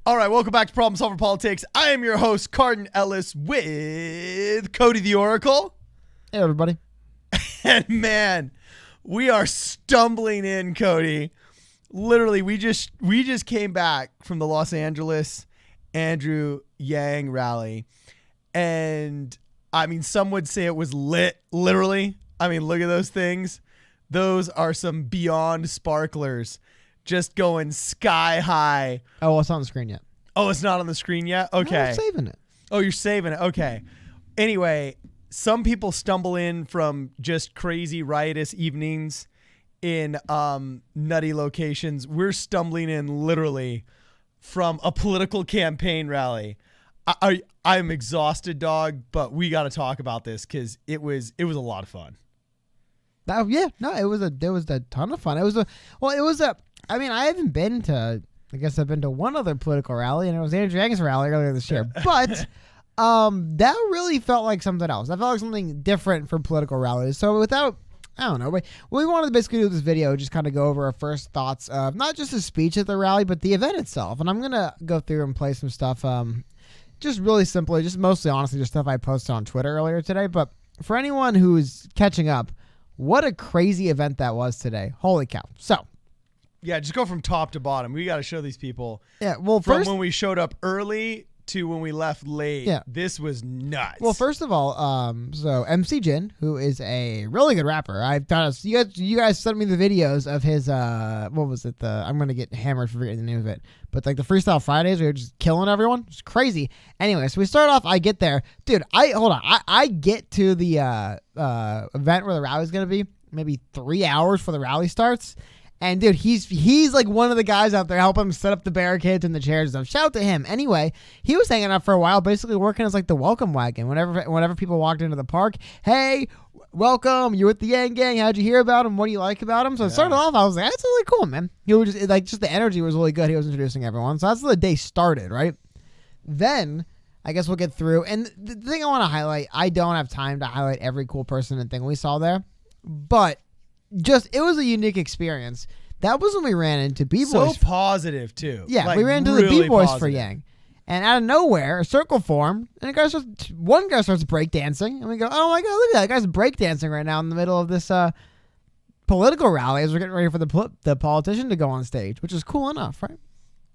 All right, welcome back to Problem Solver Politics. I am your host, Cardin Ellis, with Cody the Oracle. Hey, everybody. And man, we are stumbling in, Cody. Literally, we just came back from the Los Angeles Andrew Yang rally. And I mean, some would say it was lit, literally. I mean, look at those things. Those are some beyond sparklers. Just going sky high. Oh, well, it's not on the screen yet. Oh, it's not on the screen yet? Okay. No, I'm saving it. Oh, you're saving it. Okay. Anyway, some people stumble in from just crazy riotous evenings in nutty locations. We're stumbling in literally from a political campaign rally. I'm exhausted, dog, but we got to talk about this because it was a lot of fun. It was a ton of fun. I mean, I haven't been to, I guess I've been to one other political rally, and it was Andrew Yang's rally earlier this year. But that really felt like something else. That felt like something different for political rallies. So I don't know. We wanted to basically do this video, just kind of go over our first thoughts of not just the speech at the rally, but the event itself. And I'm going to go through and play some stuff, just really simply, just mostly honestly, just stuff I posted on Twitter earlier today. But for anyone who's catching up, what a crazy event that was today. Holy cow. So. Yeah, just go from top to bottom. We got to show these people. Yeah, well, from first, when we showed up early to when we left late. Yeah. This was nuts. Well, first of all, so MC Jin, who is a really good rapper. I've done you guys sent me the videos of his what was it? I'm gonna get hammered for forgetting the name of it. But like the Freestyle Fridays, we were just killing everyone. It's crazy. Anyway, so we start off. I get there, dude. I get to the event where the rally's gonna be, maybe 3 hours before the rally starts. And dude, he's like one of the guys out there helping him set up the barricades and the chairs and stuff. Shout out to him. Anyway, he was hanging out for a while, basically working as like the welcome wagon. Whenever people walked into the park, hey, welcome, you with the Yang Gang? How'd you hear about him? What do you like about him? So it started off, I was like, that's really cool, man. He was just the energy was really good. He was introducing everyone. So that's how the day started, right? Then I guess we'll get through. And the thing I want to highlight, I don't have time to highlight every cool person and thing we saw there, but it was a unique experience. That was when we ran into B-Boys. So positive, too. Yeah, like, we ran into really the B-Boys positive. for Yang. And out of nowhere, a circle formed, and one guy starts breakdancing. And we go, oh my God, look at that guy's breakdancing right now in the middle of this political rally as we're getting ready for the politician to go on stage, which is cool enough, right?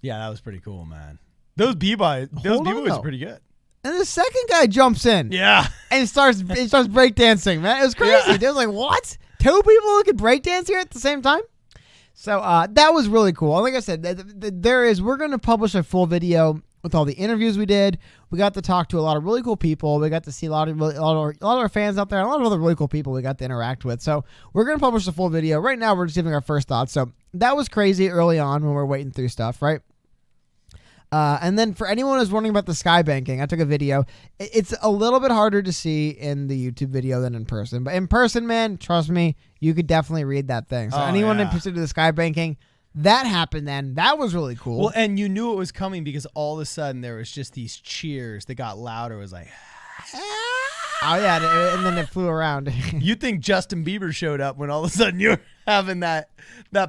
Yeah, that was pretty cool, man. Those B-Boys are pretty good. And the second guy jumps in. Yeah. And starts breakdancing, man. It was crazy. They was like, what? Two people who could breakdance here at the same time? So that was really cool. Like I said, we're going to publish a full video with all the interviews we did. We got to talk to a lot of really cool people. We got to see a lot of our fans out there, and a lot of other really cool people we got to interact with. So we're going to publish a full video. Right now, we're just giving our first thoughts. So that was crazy early on when we were waiting through stuff, right? And then for anyone who's wondering about the sky banking, I took a video. It's a little bit harder to see in the YouTube video than in person. But in person, man, trust me, you could definitely read that thing. So anyone interested in the sky banking, that happened then. That was really cool. Well, and you knew it was coming because all of a sudden there was just these cheers that got louder. It was like... Oh, yeah, and then it flew around. You think Justin Bieber showed up when all of a sudden you were having that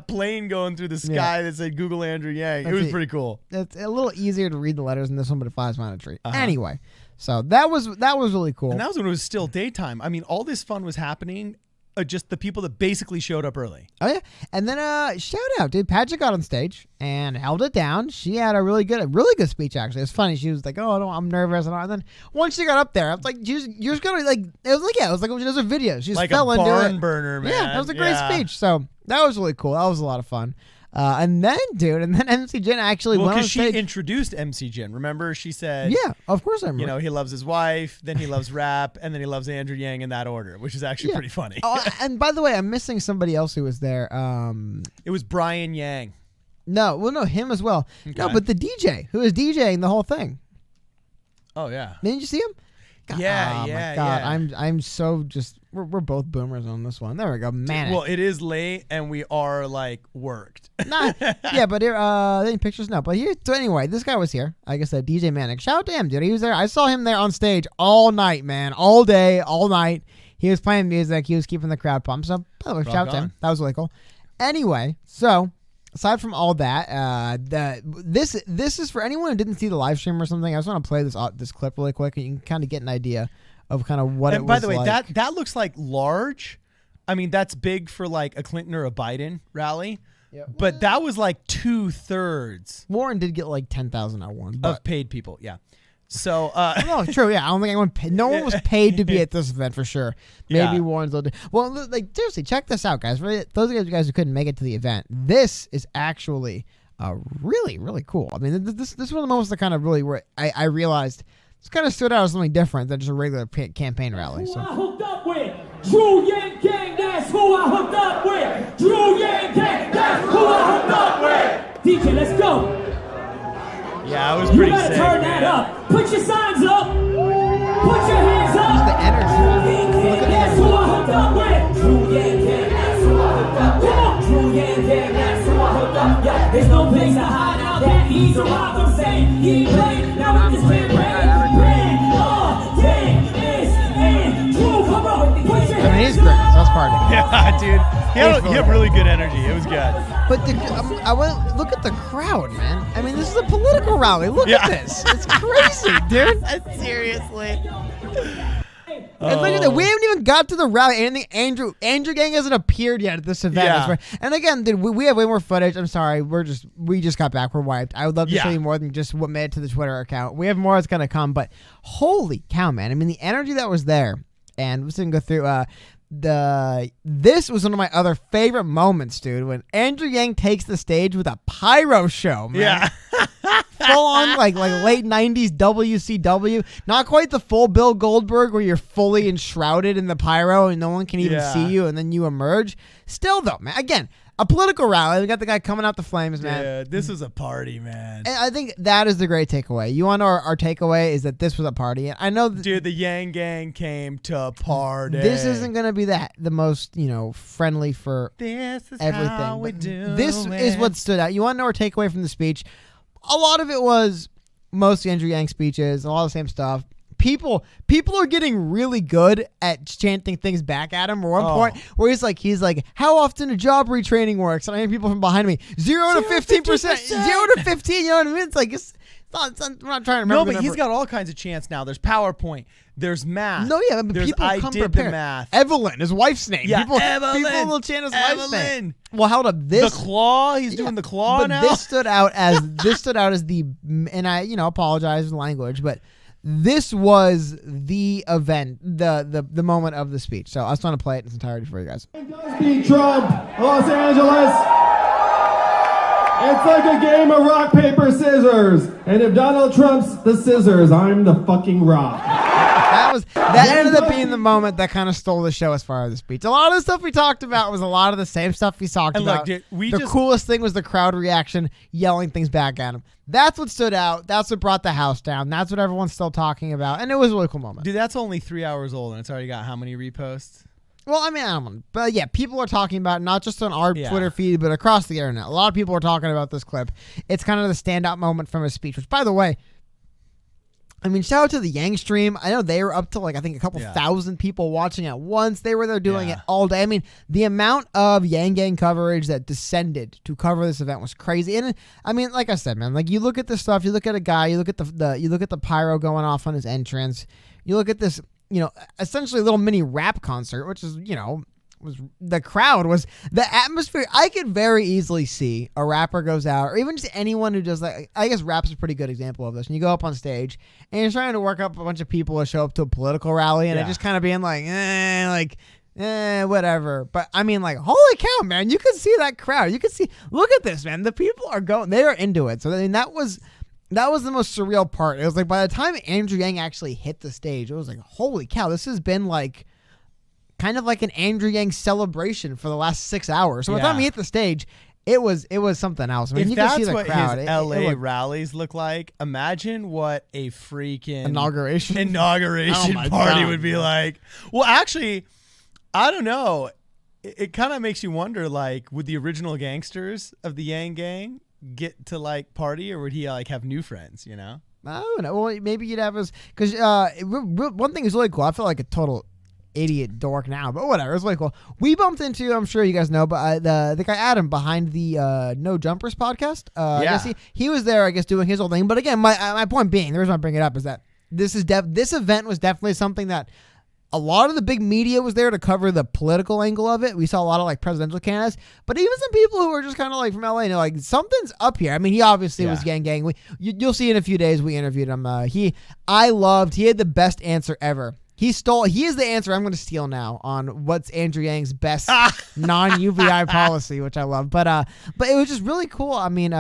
plane going through the sky that said Google Andrew Yang. It was pretty cool. It's a little easier to read the letters in this one, but it flies around a tree. Anyway, so that was really cool. And that was when it was still daytime. I mean, all this fun was happening. Just the people that basically showed up early. Oh, yeah. And then shout out, dude. Paget got on stage and held it down. She had a really good speech, actually. It's funny. She was like, oh, no, I'm nervous. And then once she got up there, I was like, you're just going to, like, it was like when she does a video. She just like fell a into barn it. burner, man. Yeah, that was a great speech. So that was really cool. That was a lot of fun. And then MC Jin actually went on stage. Because she introduced MC Jin. Remember, she said, yeah, of course I remember. You know, he loves his wife, then he loves rap, and then he loves Andrew Yang in that order, which is actually pretty funny. Oh, and by the way, I'm missing somebody else who was there. It was Brian Yang. No, him as well. Okay. No, but the DJ who was DJing the whole thing. Oh yeah. Didn't you see him? God, yeah. My God, I'm so just. We're both boomers on this one. There we go, man. Well, it is late and we are like worked. Yeah, but here, any pictures? No, but here. So anyway, this guy was here. Like I said, DJ Manic. Shout out to him, dude. He was there. I saw him there on stage all night, man. All day, all night. He was playing music. He was keeping the crowd pumped. So, by the way, shout out to him. That was really cool. Anyway, so aside from all that, this is for anyone who didn't see the live stream or something. I just want to play this clip really quick, and you can kind of get an idea of kind of what it was. By the way, like. that looks like large. I mean, that's big for like a Clinton or a Biden rally. Yeah. But that was like 2/3 Warren did get like 10,000 at one of paid people. Yeah. So no, true. Yeah, I don't think anyone no one was paid to be at this event for sure. Maybe Yeah. Warren's. Well, like seriously, check this out, guys. For those of you guys who couldn't make it to the event, this is actually really, really cool. I mean, this is one of the moments that kind of really where I realized this kind of stood out as something different than just a regular campaign rally. Who So. I hooked up with, Drew Yang Gang, that's who I hooked up with. Drew Yang Gang, that's who I hooked up with. DJ, let's go. yeah, it was You pretty gotta sick. turn man. that up. Put your signs up. Put your hands up. Just the energy. Drew Yang Gang, that's who I hooked up with. Drew Yang Gang, that's who I hooked up with. Come on. Drew Yang Gang, that's who I hooked up with. Yeah, there's no place to hide out that he's a rock. I'm saying he played. Now with this campaign, brand, gang is in. Drew, come on. Put your I mean, he's hands great. up. So that's part of it. Yeah, dude. He had really good energy. It was good. But I went look at the crowd, man. I mean, this is a political rally. Look Yeah. at this. It's crazy, dude. Seriously. And look at that. We haven't even got to the rally. And Andrew Gang hasn't appeared yet at this event. Yeah. That's right. And again, dude, we have way more footage. I'm sorry. We just got back. We're wiped. I would love to Yeah. show you more than just what made it to the Twitter account. We have more that's gonna come. But holy cow, man. I mean, the energy that was there. And we're just gonna go through this was one of my other favorite moments, dude, when Andrew Yang takes the stage with a pyro show, man. Yeah. Full on like late 90s WCW. Not quite the full Bill Goldberg where you're fully enshrouded in the pyro and no one can even Yeah. see you and then you emerge. Still though, man, again, a political rally. We got the guy coming out the flames, man. Yeah, this was a party, man. And I think that is the great takeaway. You want our takeaway is that this was a party. And I know Dude, the Yang Gang came to party. this isn't going to be the most, friendly for This is everything. how we but do this it. is what stood out. You want to know our takeaway from the speech? A lot of it was mostly Andrew Yang speeches, a lot of the same stuff. People are getting really good at chanting things back at him. At one point, where he's like, how often a job retraining works? And I hear people from behind me, 0 to 15%, 0 to 15. You know what I mean? It's like I'm not trying to remember. No, the but he's number. got all kinds of chants now. There's PowerPoint. There's math. No, yeah, but There's people I come did prepared. the math. Evelyn, his wife's name. Yeah, people Evelyn. will chant his wife's name. Evelyn. Well, hold up. The This claw. He's doing the claw but now. this stood out as the, and I apologize for the language, but this was the event, the moment of the speech. So I just want to play it in its entirety for you guys. Beat Trump, Los Angeles. It's like a game of rock, paper, scissors. And if Donald Trump's the scissors, I'm the fucking rock. That ended up being the moment that kind of stole the show as far as the speech. A lot of the stuff we talked about was a lot of the same stuff we talked And look, about. dude, the coolest thing was the crowd reaction, yelling things back at him. That's what stood out. That's what brought the house down. That's what everyone's still talking about. And it was a really cool moment. Dude, that's only 3 hours old, and it's already got how many reposts? Well, I mean, I don't know. But yeah, people are talking about it, not just on our Yeah. Twitter feed, but across the internet. A lot of people are talking about this clip. It's kind of the standout moment from his speech, which, by the way, I mean, shout out to the Yang stream. I know they were up to I think a couple thousand people watching at once. They were there doing it all day. I mean, the amount of Yang Gang coverage that descended to cover this event was crazy. And I mean, like I said, man, you look at this stuff, you look at a guy, you look at the pyro going off on his entrance, you look at this, essentially a little mini rap concert, which is, was the crowd was the atmosphere. I could very easily see a rapper goes out, or even just anyone who does I guess rap's a pretty good example of this. And you go up on stage and you're trying to work up a bunch of people to show up to a political rally, and it just kind of being whatever. But I mean, holy cow, man, you can see that crowd. You can see, look at this, man. The people are they are into it. So I mean, that was the most surreal part. It was by the time Andrew Yang actually hit the stage, it was holy cow, this has been kind of like an Andrew Yang celebration for the last 6 hours. So by the time he hit the stage, it was something else. I mean, if you that's can see the what crowd. his LA rallies look like, imagine what a freaking inauguration party God, would be like. Well, actually, I don't know. It kind of makes you wonder, would the original gangsters of the Yang Gang get to party, or would he have new friends? I don't know. Well, maybe you'd have because one thing is really cool. I feel like a total idiot dork now, but whatever. It's really cool. We bumped into, I'm sure you guys know, but the guy Adam behind the No Jumpers podcast. I guess he was there, I guess, doing his whole thing. But again, my point being, the reason I bring it up is that this event was definitely something that a lot of the big media was there to cover the political angle of it. We saw a lot of like presidential candidates, but even some people who were just kind of like from LA, like something's up here. I mean, he obviously was gang. You'll see in a few days. We interviewed him. He had the best answer ever. He is the answer I'm going to steal now on what's Andrew Yang's best non-UBI policy, which I love. But it was just really cool. I mean,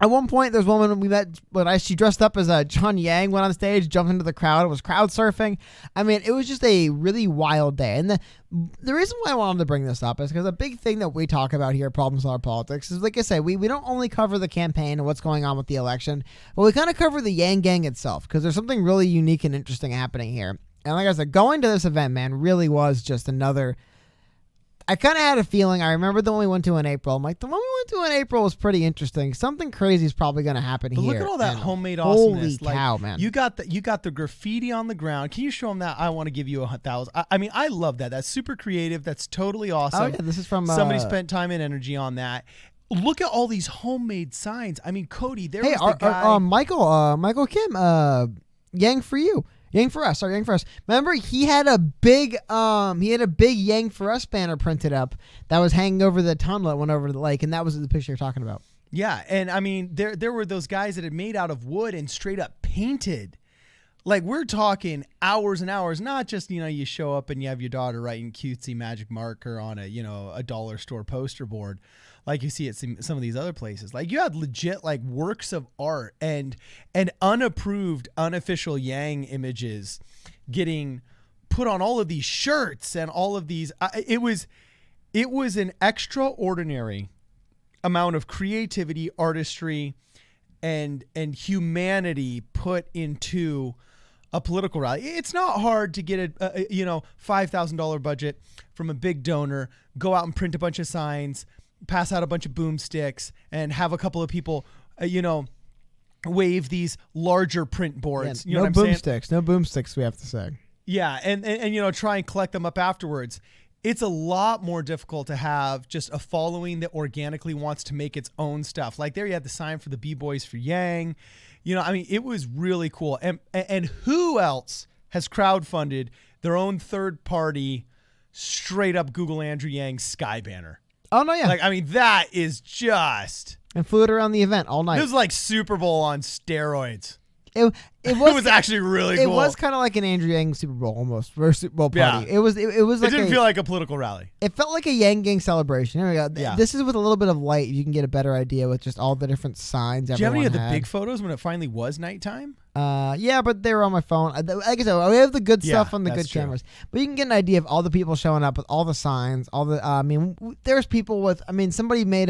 at one point, there's one woman we met she dressed up as John Yang, went on stage, jumped into the crowd, was crowd surfing. I mean, it was just a really wild day. And the reason why I wanted to bring this up is because a big thing that we talk about here at Problem Solver Politics is, like I say, we don't only cover the campaign and what's going on with the election, but we kind of cover the Yang Gang itself because there's something really unique and interesting happening here. And like I said, going to this event, man, really was just another... I kind of had a feeling. I remember the one we went to in April. I'm like, the one we went to in April was pretty interesting. Something crazy is probably going to happen but here. Look at all that homemade awesomeness. awesomeness. Holy cow, man. You got the graffiti on the ground. Can you show them that? I want to give you 1,000. I mean, I love that. That's super creative. That's totally awesome. Oh, yeah, this is from... Somebody spent time and energy on that. Look at all these homemade signs. I mean, Cody, was the guy... Michael Kim, Yang for you. Yang for us. Remember, he had a big Yang for us banner printed up that was hanging over the tunnel that went over the lake, and that was the picture you're talking about. Yeah, and I mean, there were those guys that had made out of wood and straight up painted. Like, we're talking hours and hours, not just, you show up and you have your daughter writing cutesy magic marker on a dollar store poster board like you see at some of these other places. Like, you had legit, like, works of art and unapproved, unofficial Yang images getting put on all of these shirts and all of these. It was an extraordinary amount of creativity, artistry, and humanity put into a political rally. It's not hard to get a $5,000 budget from a big donor, go out and print a bunch of signs, pass out a bunch of boomsticks, and have a couple of people, wave these larger print boards. Yeah, no boomsticks, we have to say. Yeah, and try and collect them up afterwards. It's a lot more difficult to have just a following that organically wants to make its own stuff. Like, there you had the sign for the B-Boys for Yang. I mean, it was really cool. And who else has crowdfunded their own third-party, straight-up Google Andrew Yang sky banner? Oh, no, yeah. Like, I mean, that is just... And flew it around the event all night. It was like Super Bowl on steroids. It was actually really cool. It was kind of like an Andrew Yang Super Bowl almost, or Super Bowl party. Yeah. It was like it didn't feel like a political rally. It felt like a Yang Gang celebration. Here we go. Yeah. This is with a little bit of light. You can get a better idea with just all the different signs. Do you have any of the big photos when it finally was nighttime? Yeah, but they were on my phone. Like I said, we have the good stuff on the good cameras, but you can get an idea of all the people showing up with all the signs. All the, I mean, there's people with. I mean, somebody made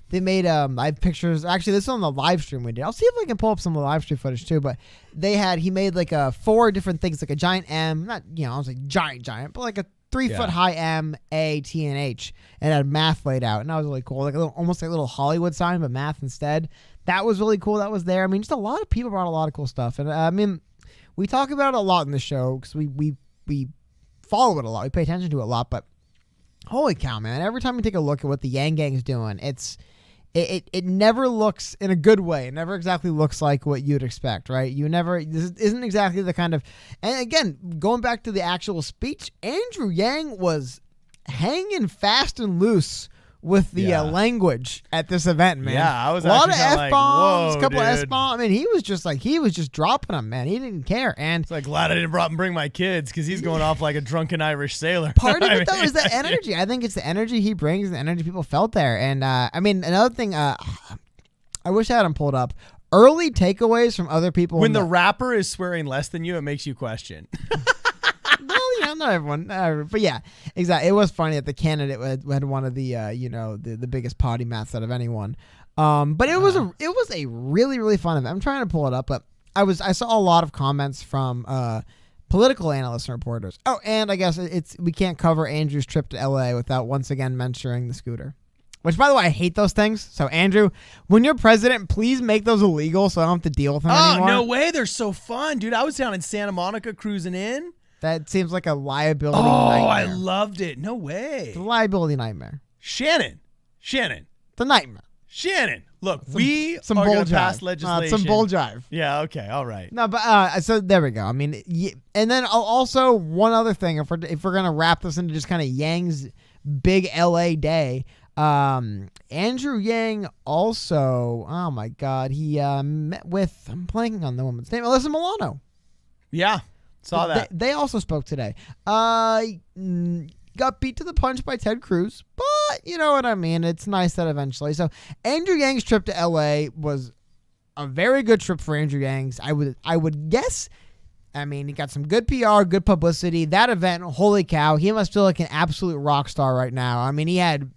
They made I have pictures. Actually, this is on the live stream we did. I'll see if I can pull up some of the live stream footage too. But he made like 4 different things, like a giant M, not I was like giant, but like a 3 foot high M, A, T, and H, and had math laid out, and that was really cool. Like almost like a little Hollywood sign, but math instead. That was really cool. That was there. I mean, just a lot of people brought a lot of cool stuff, and I mean, we talk about it a lot in the show because we follow it a lot. We pay attention to it a lot, but holy cow, man! Every time we take a look at what the Yang Gang's doing, it never looks in a good way. It never exactly looks like what you'd expect, right? This isn't exactly the kind of, and again, going back to the actual speech, Andrew Yang was hanging fast and loose with the language at this event, man. Yeah, I was a lot of F-bombs, a couple of S-bombs. I mean, he was just dropping them, man. He didn't care. And it's like, glad I didn't bring my kids because he's going off like a drunken Irish sailor. Part of it, though, is the energy. I think it's the energy he brings, the energy people felt there. And, I mean, another thing, I wish I had him pulled up. Early takeaways from other people. When the rapper is swearing less than you, it makes you question. Well, not everyone, but yeah, exactly. It was funny that the candidate had one of the the biggest potty mouths out of anyone. But it was a really, really fun event. I'm trying to pull it up, but I saw a lot of comments from political analysts and reporters. Oh, and I guess we can't cover Andrew's trip to LA without once again mentioning the scooter. Which, by the way, I hate those things. So, Andrew, when you're president, please make those illegal so I don't have to deal with them anymore. Oh, no way. They're so fun, dude. I was down in Santa Monica cruising in. That seems like a liability Oh, nightmare. I loved it. No way. It's a liability nightmare. Shannon. The nightmare. Look, we Some are bull going to pass jive. legislation. Some bull jive. Yeah, okay, all right. No, but so there we go. I mean, and then also one other thing, if we're gonna wrap this into just kind of Yang's big LA day, Andrew Yang also, oh my God, he met with, I'm blanking on the woman's name, Alyssa Milano. Yeah, saw that. They also spoke today. Got beat to the punch by Ted Cruz, but you know what I mean. It's nice that eventually. So Andrew Yang's trip to LA was a very good trip for Andrew Yang's. I would guess. I mean, he got some good PR, good publicity. That event, holy cow, he must feel like an absolute rock star right now. I mean, he had.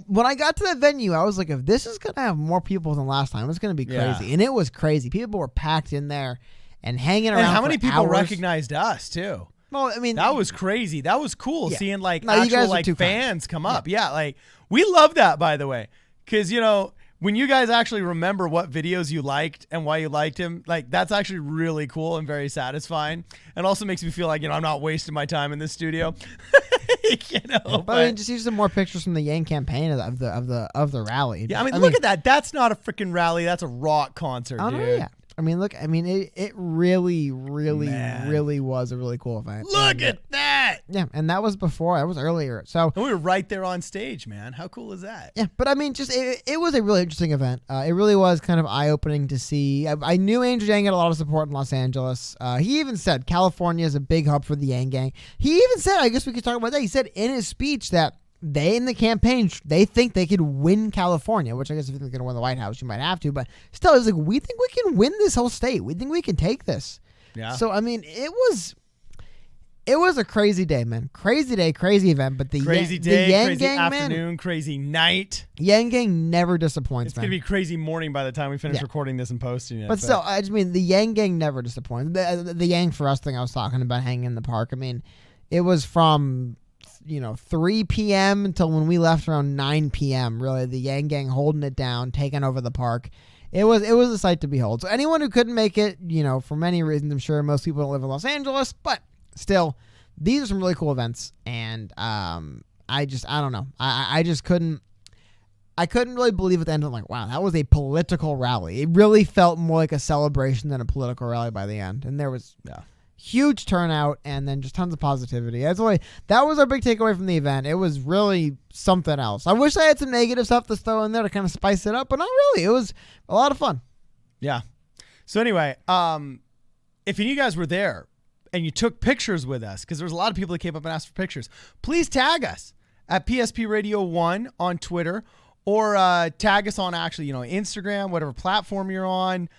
When I got to that venue, I was like, if this is gonna have more people than last time, it's gonna be crazy, Yeah. and it was crazy. People were packed in there and hanging around. And how for many people hours. recognized us too? Well, I mean, That was crazy. That was cool Yeah. seeing like No, you guys actual are like too kind. fans come up. Yeah, like we love that, by the way, because when you guys actually remember what videos you liked and why you liked him, like that's actually really cool and very satisfying, and also makes me feel like I'm not wasting my time in this studio. But I mean, just use some more pictures from the Yang campaign of the rally. Yeah, I mean, look at that. That's not a freaking rally. That's a rock concert, Oh dude. no, yeah. I mean, look. I mean, it really, really, Man. really was a really cool event. Look And, at that. yeah, and that was before. That was earlier. So And we were right there on stage, man. How cool is that? yeah, but I mean, just it was a really interesting event. It really was kind of eye opening to see. I knew Andrew Yang had a lot of support in Los Angeles. He even said California is a big hub for the Yang Gang. He even said, I guess we could talk about that. He said in his speech that they in the campaign, they think they could win California, which I guess if you're going to win the White House, you might have to. But still, it's like, we think we can win this whole state. We think we can take this. Yeah. So, I mean, it was a crazy day, man. Crazy day, crazy event. But the Crazy the day, Yang crazy Gang, afternoon, man, crazy night. Yang Gang never disappoints, It's man. going to be crazy morning by the time we finish Yeah. recording this and posting it. But still, I just mean the Yang Gang never disappoints. The Yang for us thing I was talking about hanging in the park. I mean, it was from 3 p.m. until when we left around 9 p.m. Really, the Yang Gang holding it down, taking over the park. It was a sight to behold. So anyone who couldn't make it, for many reasons, I'm sure most people don't live in Los Angeles, but still, these are some really cool events. And I don't know. I just couldn't. I couldn't really believe at the end. I'm like, wow, that was a political rally. It really felt more like a celebration than a political rally by the end. And there was huge turnout and then just tons of positivity. That was our big takeaway from the event. It was really something else. I wish I had some negative stuff to throw in there to kind of spice it up, but not really. It was a lot of fun. Yeah. So anyway, if any of you guys were there and you took pictures with us, because there was a lot of people that came up and asked for pictures, please tag us at PSP Radio 1 on Twitter, or tag us on actually, Instagram, whatever platform you're on.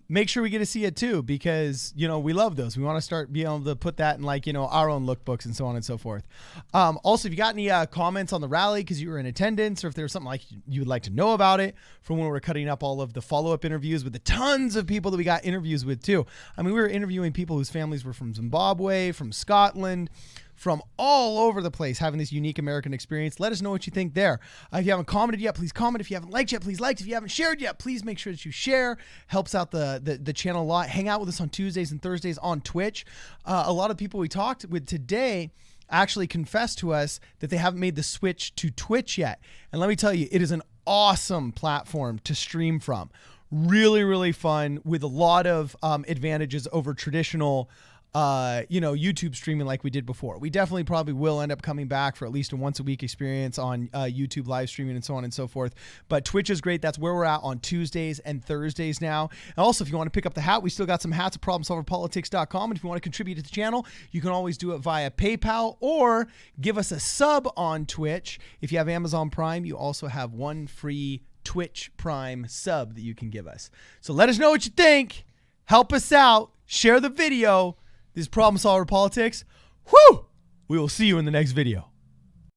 Make sure we get to see it too, because we love those. We want to start being able to put that in our own lookbooks and so on and so forth. Also, if you got any comments on the rally because you were in attendance, or if there's something like you would like to know about it from when we're cutting up all of the follow-up interviews with the tons of people that we got interviews with too. I mean, we were interviewing people whose families were from Zimbabwe, from Scotland, from all over the place, having this unique American experience. Let us know what you think there. If you haven't commented yet, please comment. If you haven't liked yet, please like. If you haven't shared yet, please make sure that you share. Helps out the channel a lot. Hang out with us on Tuesdays and Thursdays on Twitch. A lot of people we talked with today actually confessed to us that they haven't made the switch to Twitch yet. And let me tell you, it is an awesome platform to stream from. Really, really fun, with a lot of advantages over traditional YouTube streaming like we did before. We definitely probably will end up coming back for at least a once a week experience on YouTube live streaming and so on and so forth. But Twitch is great. That's where we're at on Tuesdays and Thursdays now. And also, if you want to pick up the hat, we still got some hats at problemsolverpolitics.com. And if you want to contribute to the channel, you can always do it via PayPal or give us a sub on Twitch. If you have Amazon Prime, you also have one free Twitch Prime sub that you can give us. So let us know what you think. Help us out. Share the video. This is Problem Solver Politics. Woo! We will see you in the next video.